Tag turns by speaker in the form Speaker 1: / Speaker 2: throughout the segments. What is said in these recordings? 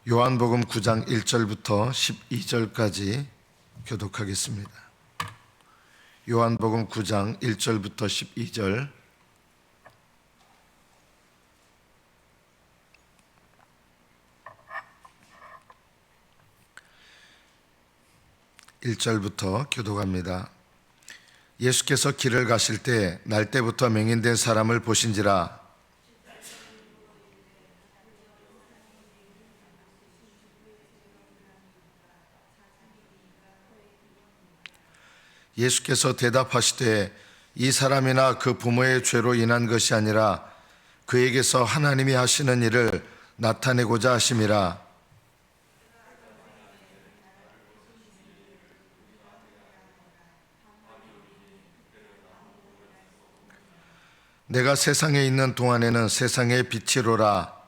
Speaker 1: 요한복음 9장 1절부터 12절까지 교독하겠습니다. 요한복음 9장 1절부터 12절. (1절부터) 교독합니다. 예수께서 길을 가실 때 날때부터 맹인된 사람을 보신지라. 예수께서 대답하시되 이 사람이나 그 부모의 죄로 인한 것이 아니라 그에게서 하나님이 하시는 일을 나타내고자 하심이라. 내가 세상에 있는 동안에는 세상의 빛이로라.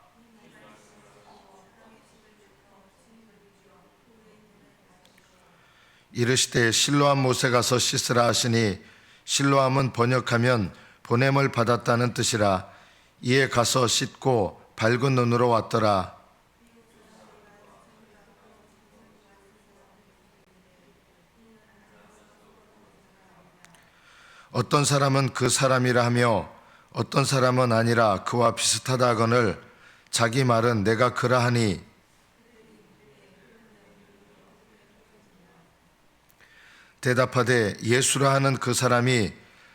Speaker 1: 이르시되 실로암 못에 가서 씻으라 하시니, 실로암은 번역하면 보냄을 받았다는 뜻이라. 이에 가서 씻고 밝은 눈으로 왔더라. 어떤 사람은 그 사람이라 하며 어떤 사람은 아니라 그와 비슷하다 하거늘 자기 말은 내가 그러하니, 대답하되 예수라 하는 그 사람이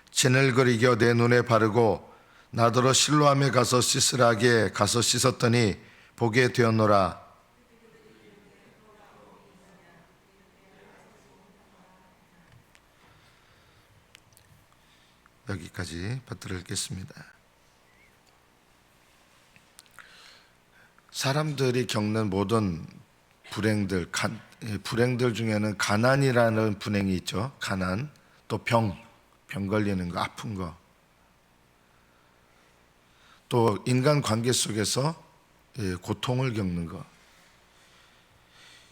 Speaker 1: 진을 이겨 내 눈에 바르고 나더러 실로암에 가서 씻으라 하기에 가서 씻었더니 보게 되었노라. 여기까지 받들어 읽겠습니다. 사람들이 겪는 모든 불행들 중에는 가난이라는 불행이 있죠. 가난, 또 병 걸리는 거, 아픈 거, 또 인간관계 속에서 고통을 겪는 거,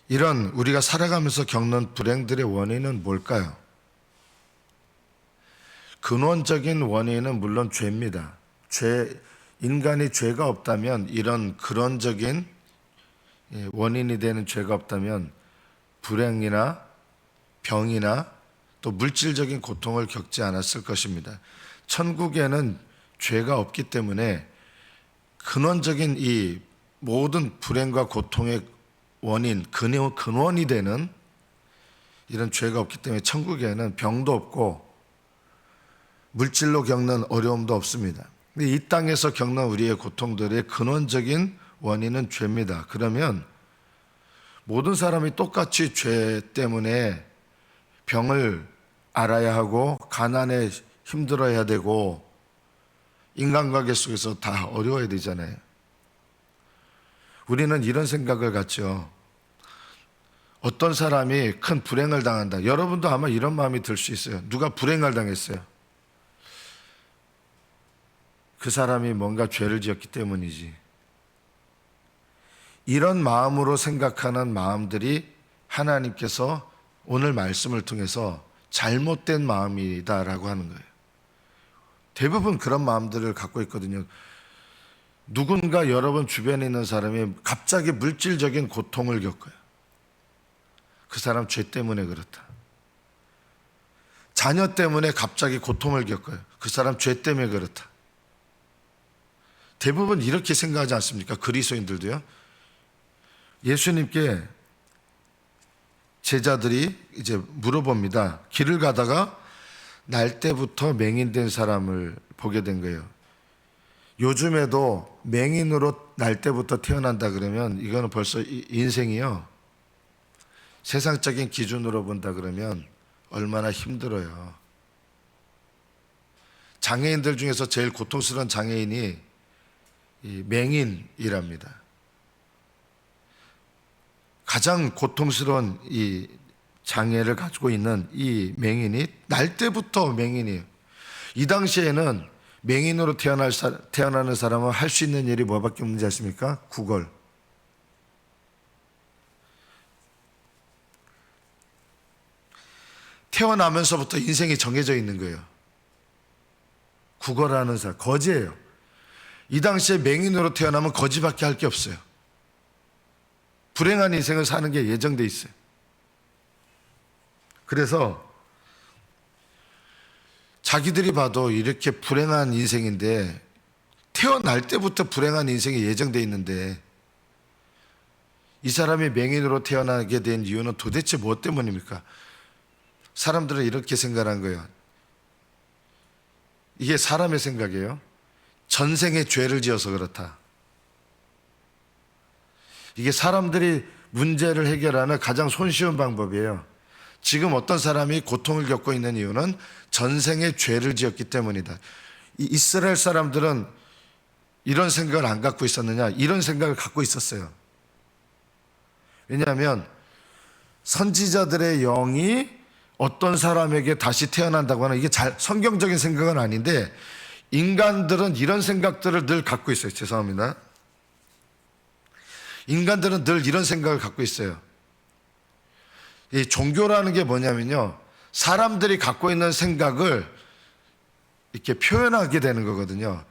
Speaker 1: 이런 우리가 살아가면서 겪는 불행들의 원인은 뭘까요? 근원적인 원인은 물론 죄입니다. 인간이 죄가 없다면, 이런 근원적인 원인이 되는 죄가 없다면 불행이나 병이나 또 물질적인 고통을 겪지 않았을 것입니다. 천국에는 죄가 없기 때문에 근원적인 이 모든 불행과 고통의 원인, 근원이 되는 이런 죄가 없기 때문에 천국에는 병도 없고 물질로 겪는 어려움도 없습니다. 근데 이 땅에서 겪는 우리의 고통들의 근원적인 원인은 죄입니다. 그러면 모든 사람이 똑같이 죄 때문에 병을 알아야 하고 가난에 힘들어야 되고 인간관계 속에서 다 어려워야 되잖아요. 우리는 이런 생각을 갖죠. 어떤 사람이 큰 불행을 당한다. 여러분도 아마 이런 마음이 들 수 있어요. 누가 불행을 당했어요. 그 사람이 뭔가 죄를 지었기 때문이지. 이런 마음으로 생각하는 마음들이 하나님께서 오늘 말씀을 통해서 잘못된 마음이다라고 하는 거예요. 대부분 그런 마음들을 갖고 있거든요. 누군가 여러분 주변에 있는 사람이 갑자기 물질적인 고통을 겪어요. 그 사람 죄 때문에 그렇다. 자녀 때문에 갑자기 고통을 겪어요. 그 사람 죄 때문에 그렇다. 대부분 이렇게 생각하지 않습니까? 그리스도인들도요. 예수님께 제자들이 이제 물어봅니다. 길을 가다가 날때부터 맹인된 사람을 보게 된 거예요. 요즘에도 맹인으로 날때부터 태어난다 그러면 이거는 벌써 인생이요. 세상적인 기준으로 본다 그러면 얼마나 힘들어요. 장애인들 중에서 제일 고통스러운 장애인이 이 맹인이랍니다. 가장 고통스러운 이 장애를 가지고 있는 이 맹인이 날때부터 맹인이에요. 이 당시에는 맹인으로 태어나는 사람은 할 수 있는 일이 뭐밖에 없는지 아십니까? 구걸. 태어나면서부터 인생이 정해져 있는 거예요. 구걸하는 사람, 거지예요. 이 당시에 맹인으로 태어나면 거지밖에 할 게 없어요. 불행한 인생을 사는 게 예정돼 있어요. 그래서 자기들이 봐도 이렇게 불행한 인생인데, 태어날 때부터 불행한 인생이 예정돼 있는데 이 사람이 맹인으로 태어나게 된 이유는 도대체 무엇 때문입니까? 사람들은 이렇게 생각한 거예요. 이게 사람의 생각이에요. 전생에 죄를 지어서 그렇다. 이게 사람들이 문제를 해결하는 가장 손쉬운 방법이에요. 지금 어떤 사람이 고통을 겪고 있는 이유는 전생에 죄를 지었기 때문이다. 이 이스라엘 사람들은 이런 생각을 안 갖고 있었느냐? 이런 생각을 갖고 있었어요. 왜냐하면 선지자들의 영이 어떤 사람에게 다시 태어난다고 하는, 이게 성경적인 생각은 아닌데 인간들은 이런 생각들을 늘 갖고 있어요. 죄송합니다. 인간들은 늘 이런 생각을 갖고 있어요. 이 종교라는 게 뭐냐면요, 사람들이 갖고 있는 생각을 이렇게 표현하게 되는 거거든요.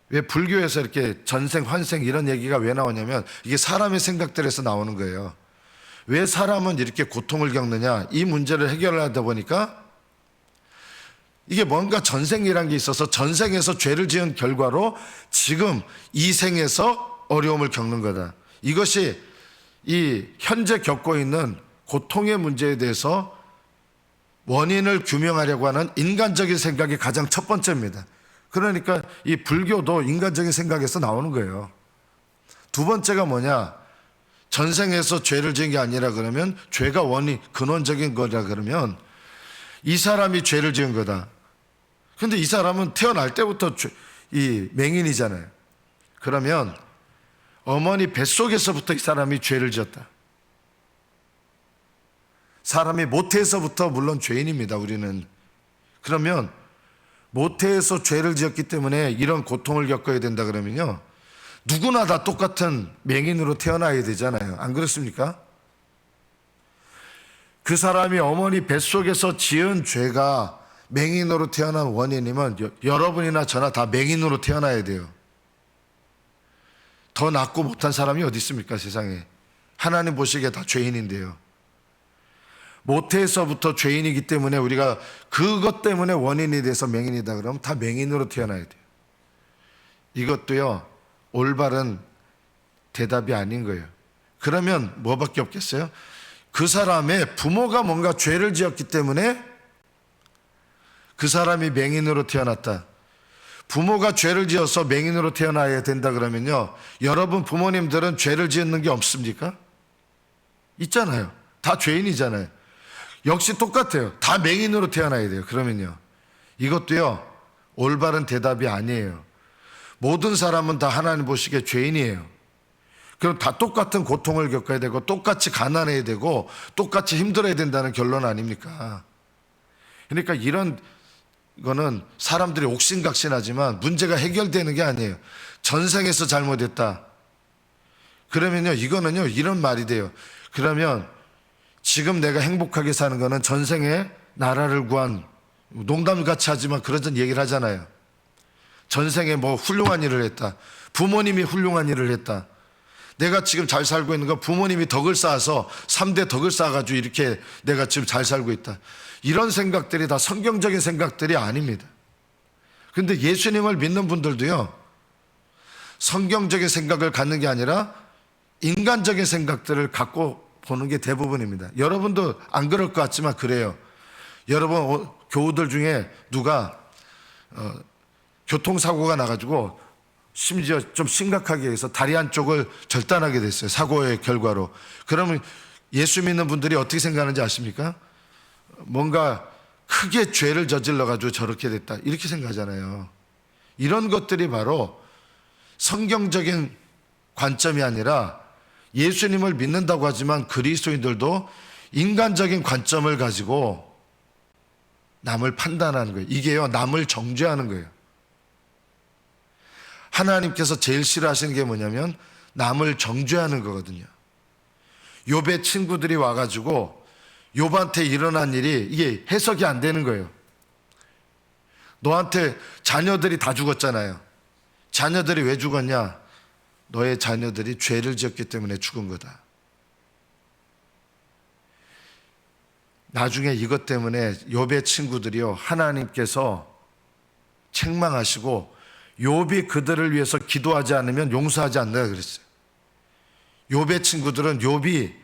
Speaker 1: 왜 불교에서 이렇게 전생, 환생 이런 얘기가 왜 나오냐면 이게 사람의 생각들에서 나오는 거예요. 왜 사람은 이렇게 고통을 겪느냐, 이 문제를 해결하다 보니까 이게 뭔가 전생이란 게 있어서 전생에서 죄를 지은 결과로 지금 이 생에서 어려움을 겪는 거다. 이것이 이 현재 겪고 있는 고통의 문제에 대해서 원인을 규명하려고 하는 인간적인 생각이 가장 첫 번째입니다. 그러니까 이 불교도 인간적인 생각에서 나오는 거예요. 두 번째가 뭐냐? 전생에서 죄를 지은 게 아니라 그러면 죄가 원인, 근원적인 거라 그러면 이 사람이 죄를 지은 거다. 근데 이 사람은 태어날 때부터 이 맹인이잖아요. 그러면 어머니 뱃속에서부터 이 사람이 죄를 지었다. 사람이 모태에서부터 물론 죄인입니다, 우리는. 그러면 모태에서 죄를 지었기 때문에 이런 고통을 겪어야 된다 그러면요, 누구나 다 똑같은 맹인으로 태어나야 되잖아요. 안 그렇습니까? 그 사람이 어머니 뱃속에서 지은 죄가 맹인으로 태어난 원인이면 여러분이나 저나 다 맹인으로 태어나야 돼요. 더 낫고 못한 사람이 어디 있습니까, 세상에. 하나님 보시기에 다 죄인인데요. 모태에서부터 죄인이기 때문에 우리가 그것 때문에 원인이 돼서 맹인이다 그러면 다 맹인으로 태어나야 돼요. 이것도요, 올바른 대답이 아닌 거예요. 그러면 뭐밖에 없겠어요? 그 사람의 부모가 뭔가 죄를 지었기 때문에 그 사람이 맹인으로 태어났다. 부모가 죄를 지어서 맹인으로 태어나야 된다 그러면요, 여러분 부모님들은 죄를 지었는 게 없습니까? 있잖아요. 다 죄인이잖아요. 역시 똑같아요. 다 맹인으로 태어나야 돼요. 그러면요, 이것도요, 올바른 대답이 아니에요. 모든 사람은 다 하나님 보시기에 죄인이에요. 그럼 다 똑같은 고통을 겪어야 되고 똑같이 가난해야 되고 똑같이 힘들어야 된다는 결론 아닙니까? 그러니까 이런 거는 사람들이 옥신각신하지만 문제가 해결되는 게 아니에요. 전생에서 잘못했다. 그러면요, 이거는요, 이런 말이 돼요. 그러면 지금 내가 행복하게 사는 거는 전생에 나라를 구한, 농담같이 하지만 그런 얘기를 하잖아요. 전생에 뭐 훌륭한 일을 했다. 부모님이 훌륭한 일을 했다. 내가 지금 잘 살고 있는 건 부모님이 덕을 쌓아서 3대 덕을 쌓아가지고 이렇게 내가 지금 잘 살고 있다. 이런 생각들이 다 성경적인 생각들이 아닙니다. 근데 예수님을 믿는 분들도요, 성경적인 생각을 갖는 게 아니라 인간적인 생각들을 갖고 보는 게 대부분입니다. 여러분도 안 그럴 것 같지만 그래요. 여러분 교우들 중에 누가 교통사고가 나가지고 심지어 좀 심각하게 해서 다리 한쪽을 절단하게 됐어요, 사고의 결과로. 그러면 예수 믿는 분들이 어떻게 생각하는지 아십니까? 뭔가 크게 죄를 저질러가지고 저렇게 됐다, 이렇게 생각하잖아요. 이런 것들이 바로 성경적인 관점이 아니라 예수님을 믿는다고 하지만 그리스도인들도 인간적인 관점을 가지고 남을 판단하는 거예요. 이게요, 남을 정죄하는 거예요. 하나님께서 제일 싫어하시는 게 뭐냐면 남을 정죄하는 거거든요. 욥의 친구들이 와가지고 욥한테 일어난 일이 이게 해석이 안 되는 거예요. 너한테 자녀들이 다 죽었잖아요. 자녀들이 왜 죽었냐? 너의 자녀들이 죄를 지었기 때문에 죽은 거다. 나중에 이것 때문에 욥의 친구들이요, 하나님께서 책망하시고 욥이 그들을 위해서 기도하지 않으면 용서하지 않는다 그랬어요. 욥의 친구들은 욥이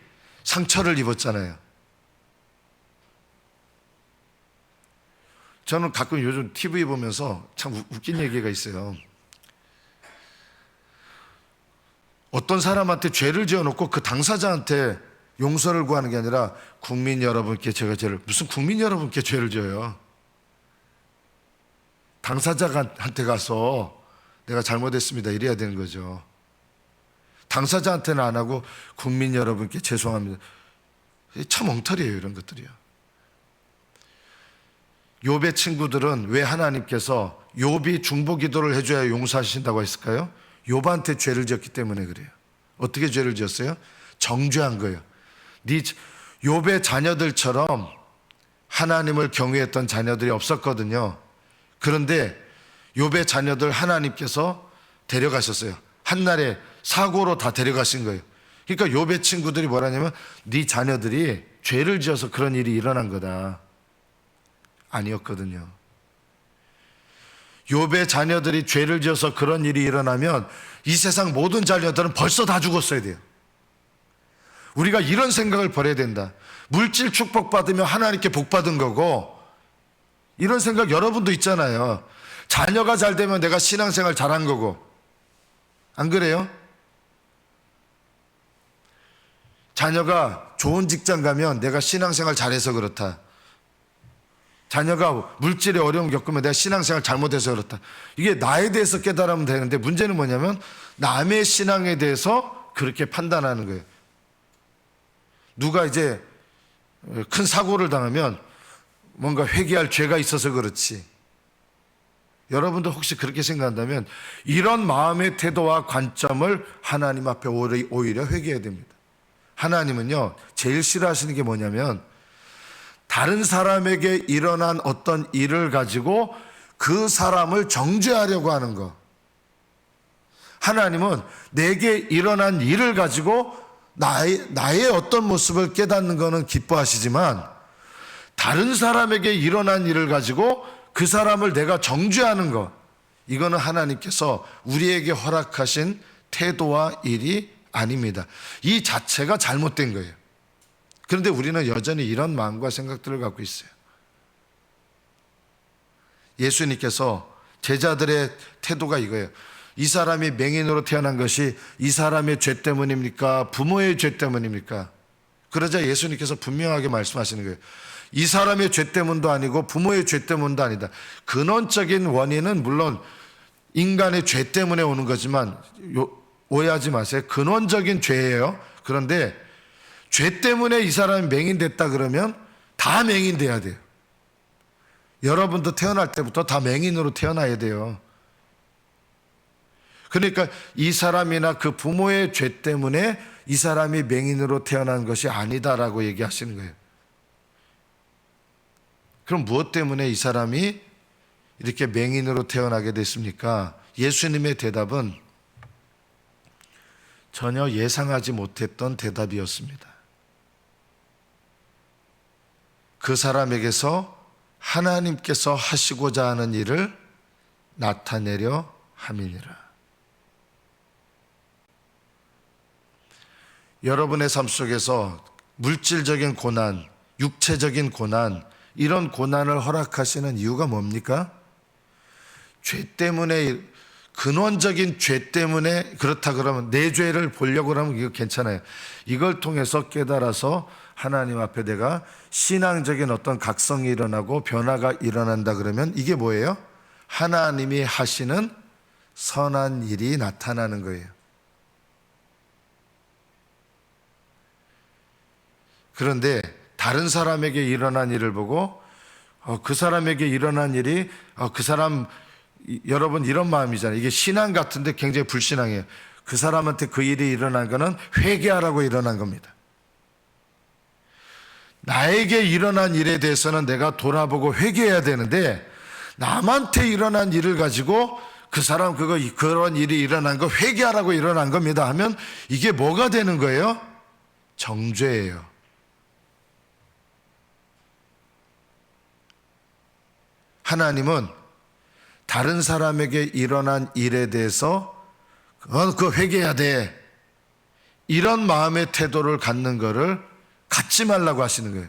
Speaker 1: 상처를 입었잖아요. 저는 가끔 요즘 TV 보면서 참 웃긴 얘기가 있어요. 어떤 사람한테 죄를 지어놓고 그 당사자한테 용서를 구하는 게 아니라 국민 여러분께 제가 무슨 국민 여러분께 죄를 지어요. 당사자한테 가서 내가 잘못했습니다 이래야 되는 거죠. 당사자한테는 안 하고 국민 여러분께 죄송합니다. 참 엉터리예요, 이런 것들이요. 욥의 친구들은 왜 하나님께서 욥이 중보기도를 해줘야 용서하신다고 했을까요? 욥한테 죄를 지었기 때문에 그래요. 어떻게 죄를 지었어요? 정죄한 거예요. 욥의 자녀들처럼 하나님을 경외했던 자녀들이 없었거든요. 그런데 욥의 자녀들 하나님께서 데려가셨어요. 한날에 사고로 다 데려가신 거예요. 그러니까 욥의 친구들이 뭐라냐면 네 자녀들이 죄를 지어서 그런 일이 일어난 거다. 아니었거든요. 욥의 자녀들이 죄를 지어서 그런 일이 일어나면 이 세상 모든 자녀들은 벌써 다 죽었어야 돼요. 우리가 이런 생각을 버려야 된다. 물질 축복받으면 하나님께 복받은 거고, 이런 생각 여러분도 있잖아요. 자녀가 잘 되면 내가 신앙생활 잘한 거고, 안 그래요? 자녀가 좋은 직장 가면 내가 신앙생활 잘해서 그렇다. 자녀가 물질에 어려움 겪으면 내가 신앙생활 잘못해서 그렇다. 이게 나에 대해서 깨달으면 되는데, 문제는 뭐냐면 남의 신앙에 대해서 그렇게 판단하는 거예요. 누가 이제 큰 사고를 당하면 뭔가 회개할 죄가 있어서 그렇지. 여러분도 혹시 그렇게 생각한다면 이런 마음의 태도와 관점을 하나님 앞에 오히려 회개해야 됩니다. 하나님은요, 제일 싫어하시는 게 뭐냐면 다른 사람에게 일어난 어떤 일을 가지고 그 사람을 정죄하려고 하는 거. 하나님은 내게 일어난 일을 가지고 나의 어떤 모습을 깨닫는 것은 기뻐하시지만 다른 사람에게 일어난 일을 가지고 그 사람을 내가 정죄하는 것, 이거는 하나님께서 우리에게 허락하신 태도와 일이 아닙니다. 이 자체가 잘못된 거예요. 그런데 우리는 여전히 이런 마음과 생각들을 갖고 있어요. 예수님께서 제자들의 태도가 이거예요. 이 사람이 맹인으로 태어난 것이 이 사람의 죄 때문입니까? 부모의 죄 때문입니까? 그러자 예수님께서 분명하게 말씀하시는 거예요. 이 사람의 죄 때문도 아니고 부모의 죄 때문도 아니다. 근원적인 원인은 물론 인간의 죄 때문에 오는 거지만 오해하지 마세요. 근원적인 죄예요. 그런데 죄 때문에 이 사람이 맹인됐다 그러면 다 맹인돼야 돼요. 여러분도 태어날 때부터 다 맹인으로 태어나야 돼요. 그러니까 이 사람이나 그 부모의 죄 때문에 이 사람이 맹인으로 태어난 것이 아니다라고 얘기하시는 거예요. 그럼 무엇 때문에 이 사람이 이렇게 맹인으로 태어나게 됐습니까? 예수님의 대답은 전혀 예상하지 못했던 대답이었습니다. 그 사람에게서 하나님께서 하시고자 하는 일을 나타내려 함이니라. 여러분의 삶 속에서 물질적인 고난, 육체적인 고난, 이런 고난을 허락하시는 이유가 뭡니까? 죄 때문에, 근원적인 죄 때문에 그렇다 그러면 내 죄를 보려고 하면 이거 괜찮아요. 이걸 통해서 깨달아서 하나님 앞에 내가 신앙적인 어떤 각성이 일어나고 변화가 일어난다 그러면 이게 뭐예요? 하나님이 하시는 선한 일이 나타나는 거예요. 그런데 다른 사람에게 일어난 일을 보고 그 사람에게 일어난 일이 그 사람, 여러분 이런 마음이잖아요. 이게 신앙 같은데 굉장히 불신앙이에요. 그 사람한테 그 일이 일어난 거는 회개하라고 일어난 겁니다. 나에게 일어난 일에 대해서는 내가 돌아보고 회개해야 되는데 남한테 일어난 일을 가지고 그 사람 그런 일이 일어난 거 회개하라고 일어난 겁니다 하면 이게 뭐가 되는 거예요? 정죄예요. 하나님은 다른 사람에게 일어난 일에 대해서 그거 회개해야 돼, 이런 마음의 태도를 갖는 거를 갖지 말라고 하시는 거예요.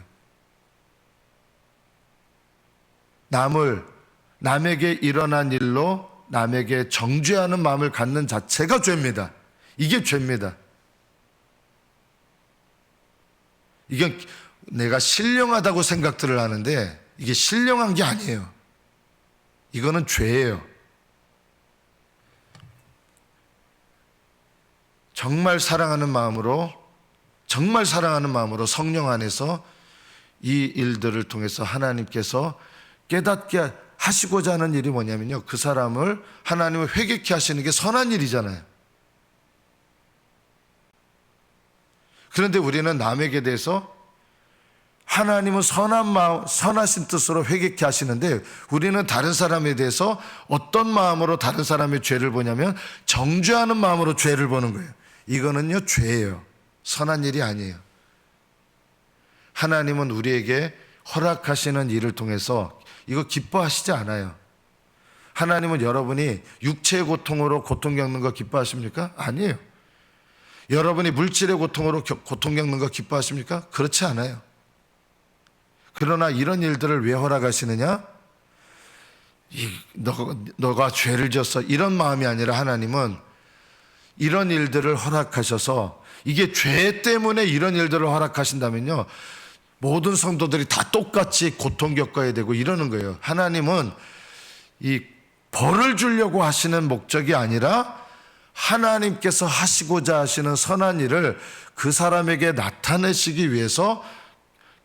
Speaker 1: 남에게 일어난 일로 남에게 정죄하는 마음을 갖는 자체가 죄입니다. 이게 죄입니다. 이게 내가 신령하다고 생각들을 하는데 이게 신령한 게 아니에요. 이거는 죄예요. 정말 사랑하는 마음으로 성령 안에서 이 일들을 통해서 하나님께서 깨닫게 하시고자 하는 일이 뭐냐면요, 그 사람을 하나님을 회개케 하시는 게 선한 일이잖아요. 그런데 우리는 남에게 대해서 하나님은 선하신 뜻으로 회개케 하시는데 우리는 다른 사람에 대해서 어떤 마음으로 다른 사람의 죄를 보냐면 정죄하는 마음으로 죄를 보는 거예요. 이거는요, 죄예요. 선한 일이 아니에요. 하나님은 우리에게 허락하시는 일을 통해서 이거 기뻐하시지 않아요. 하나님은 여러분이 육체의 고통으로 고통 겪는 거 기뻐하십니까? 아니에요. 여러분이 물질의 고통으로 고통 겪는 거 기뻐하십니까? 그렇지 않아요. 그러나 이런 일들을 왜 허락하시느냐? 너가 죄를 졌어, 이런 마음이 아니라 하나님은 이런 일들을 허락하셔서, 이게 죄 때문에 이런 일들을 허락하신다면요, 모든 성도들이 다 똑같이 고통 겪어야 되고 이러는 거예요. 하나님은 이 벌을 주려고 하시는 목적이 아니라 하나님께서 하시고자 하시는 선한 일을 그 사람에게 나타내시기 위해서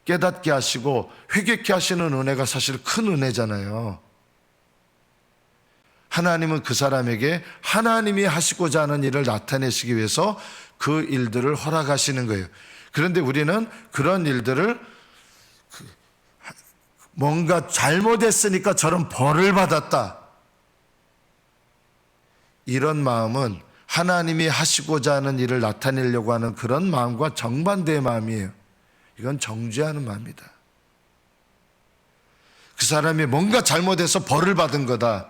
Speaker 1: 깨닫게 하시고 회개케 하시는 은혜가 사실 큰 은혜잖아요. 하나님은 그 사람에게 하나님이 하시고자 하는 일을 나타내시기 위해서 그 일들을 허락하시는 거예요. 그런데 우리는 그런 일들을 뭔가 잘못했으니까 저런 벌을 받았다, 이런 마음은 하나님이 하시고자 하는 일을 나타내려고 하는 그런 마음과 정반대의 마음이에요. 이건 정죄하는 마음이다. 그 사람이 뭔가 잘못해서 벌을 받은 거다,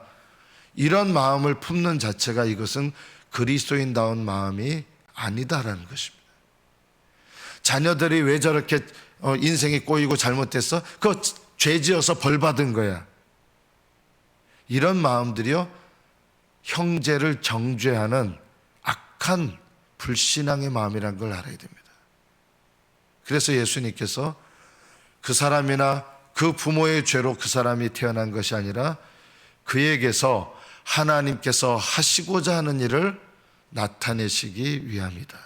Speaker 1: 이런 마음을 품는 자체가 이것은 그리스도인다운 마음이 아니다라는 것입니다. 자녀들이 왜 저렇게 인생이 꼬이고 잘못됐어? 그거 죄 지어서 벌 받은 거야. 이런 마음들이요, 형제를 정죄하는 악한 불신앙의 마음이라는 걸 알아야 됩니다. 그래서 예수님께서 그 사람이나 그 부모의 죄로 그 사람이 태어난 것이 아니라 그에게서 하나님께서 하시고자 하는 일을 나타내시기 위함이다.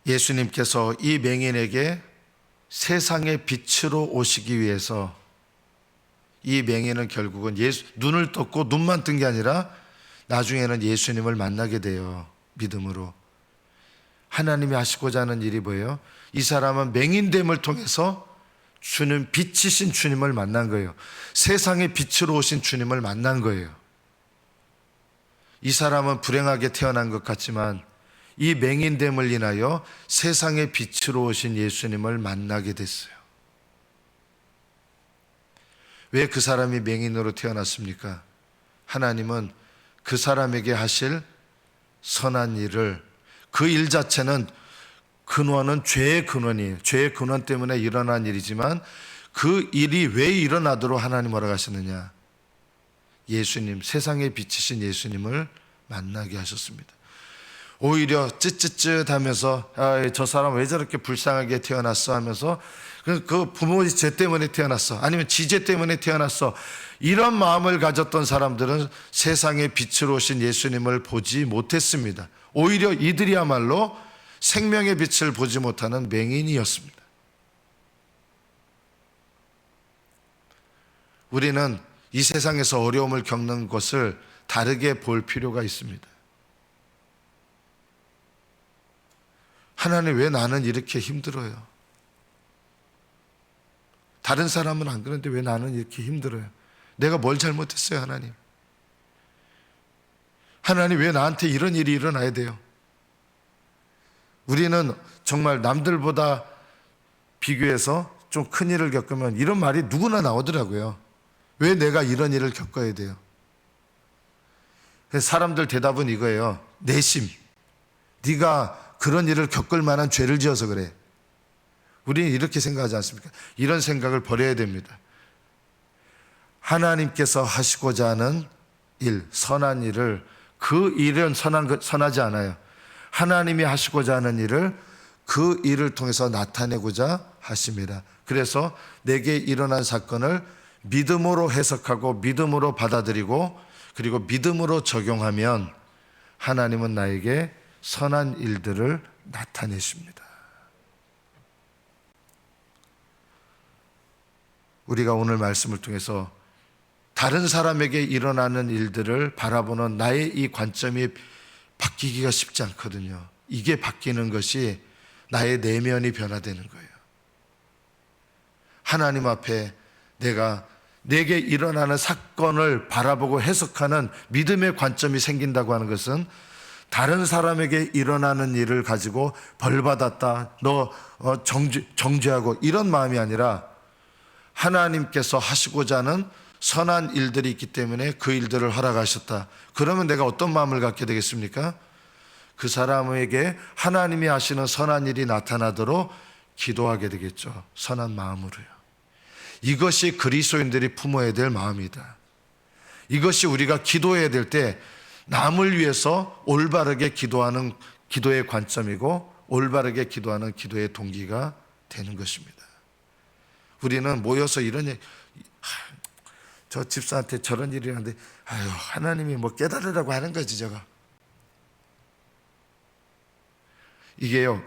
Speaker 1: 예수님께서 이 맹인에게 세상의 빛으로 오시기 위해서, 이 맹인은 결국은 눈을 떴고 눈만 뜬 게 아니라 나중에는 예수님을 만나게 돼요. 믿음으로. 하나님이 하시고자 하는 일이 뭐예요? 이 사람은 맹인됨을 통해서 주님, 빛이신 주님을 만난 거예요. 세상의 빛으로 오신 주님을 만난 거예요. 이 사람은 불행하게 태어난 것 같지만 이 맹인됨을 인하여 세상의 빛으로 오신 예수님을 만나게 됐어요. 왜 그 사람이 맹인으로 태어났습니까? 하나님은 그 사람에게 하실 선한 일을, 그 일 자체는 근원은 죄의 근원이에요. 죄의 근원 때문에 일어난 일이지만 그 일이 왜 일어나도록 하나님 뭐라고 하셨느냐? 예수님, 세상의 빛이신 예수님을 만나게 하셨습니다. 오히려 쯧쯧쯧 하면서 저 사람 왜 저렇게 불쌍하게 태어났어 하면서 그 부모의 죄 때문에 태어났어, 아니면 지죄 때문에 태어났어, 이런 마음을 가졌던 사람들은 세상의 빛으로 오신 예수님을 보지 못했습니다. 오히려 이들이야말로 생명의 빛을 보지 못하는 맹인이었습니다. 우리는 이 세상에서 어려움을 겪는 것을 다르게 볼 필요가 있습니다. 하나님, 왜 나는 이렇게 힘들어요? 다른 사람은 안 그런데 왜 나는 이렇게 힘들어요? 내가 뭘 잘못했어요, 하나님? 하나님, 왜 나한테 이런 일이 일어나야 돼요? 우리는 정말 남들보다 비교해서 좀 큰 일을 겪으면 이런 말이 누구나 나오더라고요. 왜 내가 이런 일을 겪어야 돼요? 사람들 대답은 이거예요. 내심. 네가 그런 일을 겪을 만한 죄를 지어서 그래. 우리는 이렇게 생각하지 않습니까? 이런 생각을 버려야 됩니다. 하나님께서 하시고자 하는 일, 선한 일을, 그 일은 선하지 않아요. 하나님이 하시고자 하는 일을 그 일을 통해서 나타내고자 하십니다. 그래서 내게 일어난 사건을 믿음으로 해석하고 믿음으로 받아들이고 그리고 믿음으로 적용하면 하나님은 나에게 선한 일들을 나타내십니다. 우리가 오늘 말씀을 통해서 다른 사람에게 일어나는 일들을 바라보는 나의 이 관점이 바뀌기가 쉽지 않거든요. 이게 바뀌는 것이 나의 내면이 변화되는 거예요. 하나님 앞에 내게 일어나는 사건을 바라보고 해석하는 믿음의 관점이 생긴다고 하는 것은 다른 사람에게 일어나는 일을 가지고 벌받았다, 너 정죄하고 이런 마음이 아니라 하나님께서 하시고자 하는 선한 일들이 있기 때문에 그 일들을 허락하셨다. 그러면 내가 어떤 마음을 갖게 되겠습니까? 그 사람에게 하나님이 하시는 선한 일이 나타나도록 기도하게 되겠죠. 선한 마음으로요. 이것이 그리스도인들이 품어야 될 마음이다. 이것이 우리가 기도해야 될 때 남을 위해서 올바르게 기도하는 기도의 관점이고 올바르게 기도하는 기도의 동기가 되는 것입니다. 우리는 모여서 이런 얘기, 저 집사한테 저런 일이 하는데 하나님이 뭐 깨달으라고 하는 거지 저거. 이게요,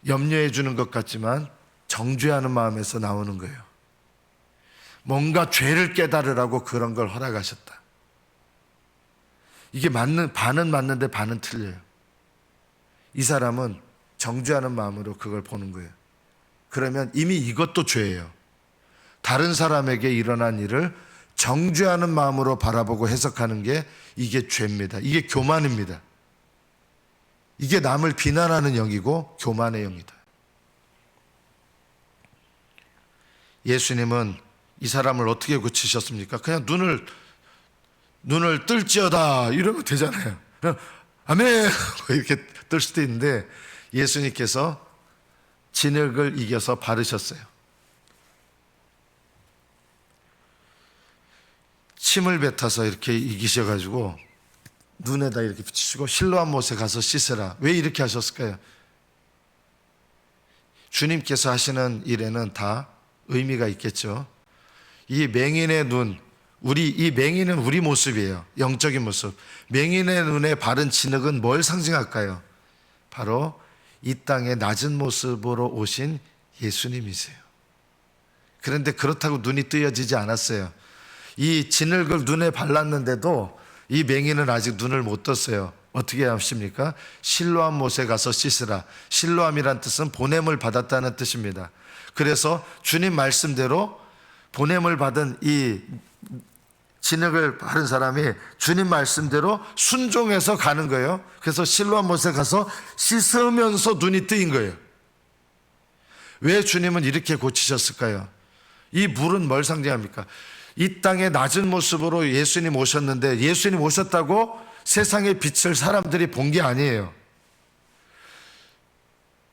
Speaker 1: 염려해 주는 것 같지만 정죄하는 마음에서 나오는 거예요. 뭔가 죄를 깨달으라고 그런 걸 허락하셨다. 이게 반은 맞는데 반은 틀려요. 이 사람은 정죄하는 마음으로 그걸 보는 거예요. 그러면 이미 이것도 죄예요. 다른 사람에게 일어난 일을 정죄하는 마음으로 바라보고 해석하는 게 이게 죄입니다. 이게 교만입니다. 이게 남을 비난하는 영이고 교만의 영이다. 예수님은 이 사람을 어떻게 고치셨습니까? 그냥 눈을 뜰지어다 이러면 되잖아요. 그냥 아멘 이렇게 뜰 수도 있는데 예수님께서 진흙을 이겨서 바르셨어요. 침을 뱉어서 이렇게 이기셔가지고 눈에다 이렇게 붙이시고 실로암 못에 가서 씻으라. 왜 이렇게 하셨을까요? 주님께서 하시는 일에는 다 의미가 있겠죠. 이 맹인의 눈, 이 맹인은 우리 모습이에요. 영적인 모습. 맹인의 눈에 바른 진흙은 뭘 상징할까요? 바로 이 땅의 낮은 모습으로 오신 예수님이세요. 그런데 그렇다고 눈이 뜨여지지 않았어요. 이 진흙을 눈에 발랐는데도 이 맹인은 아직 눈을 못 떴어요. 어떻게 하십니까? 실로암 못에 가서 씻으라. 실로암이란 뜻은 보냄을 받았다는 뜻입니다. 그래서 주님 말씀대로 보냄을 받은 이 진흙을 바른 사람이 주님 말씀대로 순종해서 가는 거예요. 그래서 실로암 못에 가서 씻으면서 눈이 뜨인 거예요. 왜 주님은 이렇게 고치셨을까요? 이 물은 뭘 상징합니까? 이 땅의 낮은 모습으로 예수님 오셨는데 예수님 오셨다고 세상의 빛을 사람들이 본 게 아니에요.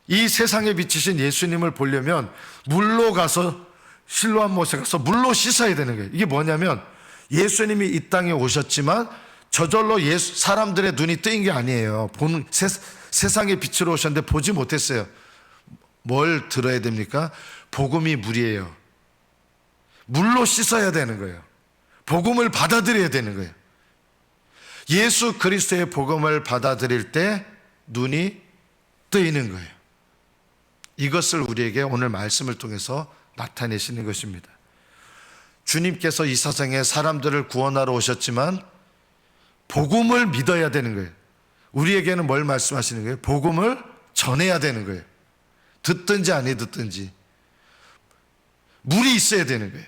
Speaker 1: 이 세상에 비치신 예수님을 보려면 물로 가서 실로암 못에 가서 물로 씻어야 되는 거예요. 이게 뭐냐면 예수님이 이 땅에 오셨지만 저절로 사람들의 눈이 뜨인 게 아니에요. 세상의 빛으로 오셨는데 보지 못했어요. 뭘 들어야 됩니까? 복음이 물이에요. 물로 씻어야 되는 거예요. 복음을 받아들여야 되는 거예요. 예수 그리스도의 복음을 받아들일 때 눈이 뜨이는 거예요. 이것을 우리에게 오늘 말씀을 통해서 나타내시는 것입니다. 주님께서 이 세상에 사람들을 구원하러 오셨지만 복음을 믿어야 되는 거예요. 우리에게는 뭘 말씀하시는 거예요? 복음을 전해야 되는 거예요. 듣든지 아니 듣든지 물이 있어야 되는 거예요.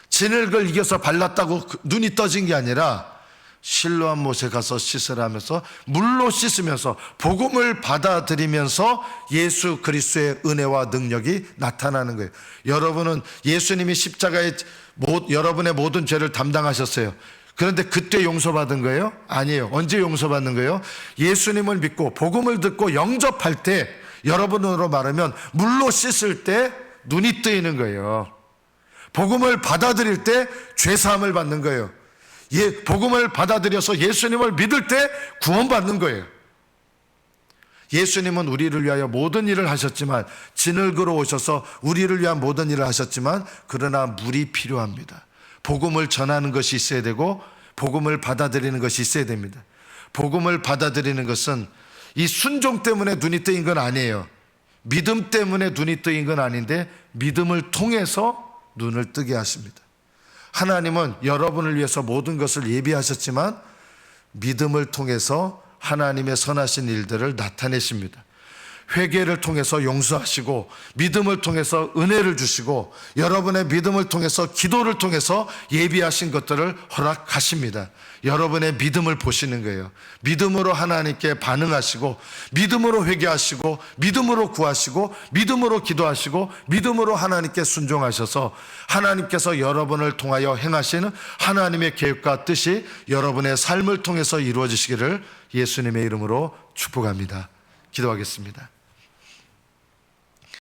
Speaker 1: 진흙을 이겨서 발랐다고 눈이 떠진 게 아니라 실로암 못에 가서 씻으라 하면서 물로 씻으면서 복음을 받아들이면서 예수 그리스도의 은혜와 능력이 나타나는 거예요. 여러분은 예수님이 십자가에 여러분의 모든 죄를 담당하셨어요. 그런데 그때 용서받은 거예요? 아니에요. 언제 용서받는 거예요? 예수님을 믿고 복음을 듣고 영접할 때, 여러분으로 말하면 물로 씻을 때 눈이 뜨이는 거예요. 복음을 받아들일 때 죄사함을 받는 거예요. 복음을 받아들여서 예수님을 믿을 때 구원받는 거예요. 예수님은 우리를 위하여 모든 일을 하셨지만, 진을 걸어 오셔서 우리를 위한 모든 일을 하셨지만, 그러나 물이 필요합니다. 복음을 전하는 것이 있어야 되고 복음을 받아들이는 것이 있어야 됩니다. 복음을 받아들이는 것은 이 순종 때문에 눈이 뜨인 건 아니에요. 믿음 때문에 눈이 뜨인 건 아닌데 믿음을 통해서 눈을 뜨게 하십니다. 하나님은 여러분을 위해서 모든 것을 예비하셨지만 믿음을 통해서 하나님의 선하신 일들을 나타내십니다. 회개를 통해서 용서하시고, 믿음을 통해서 은혜를 주시고, 여러분의 믿음을 통해서, 기도를 통해서 예비하신 것들을 허락하십니다. 여러분의 믿음을 보시는 거예요. 믿음으로 하나님께 반응하시고, 믿음으로 회개하시고, 믿음으로 구하시고, 믿음으로 기도하시고, 믿음으로 하나님께 순종하셔서 하나님께서 여러분을 통하여 행하시는 하나님의 계획과 뜻이 여러분의 삶을 통해서 이루어지시기를 예수님의 이름으로 축복합니다. 기도하겠습니다.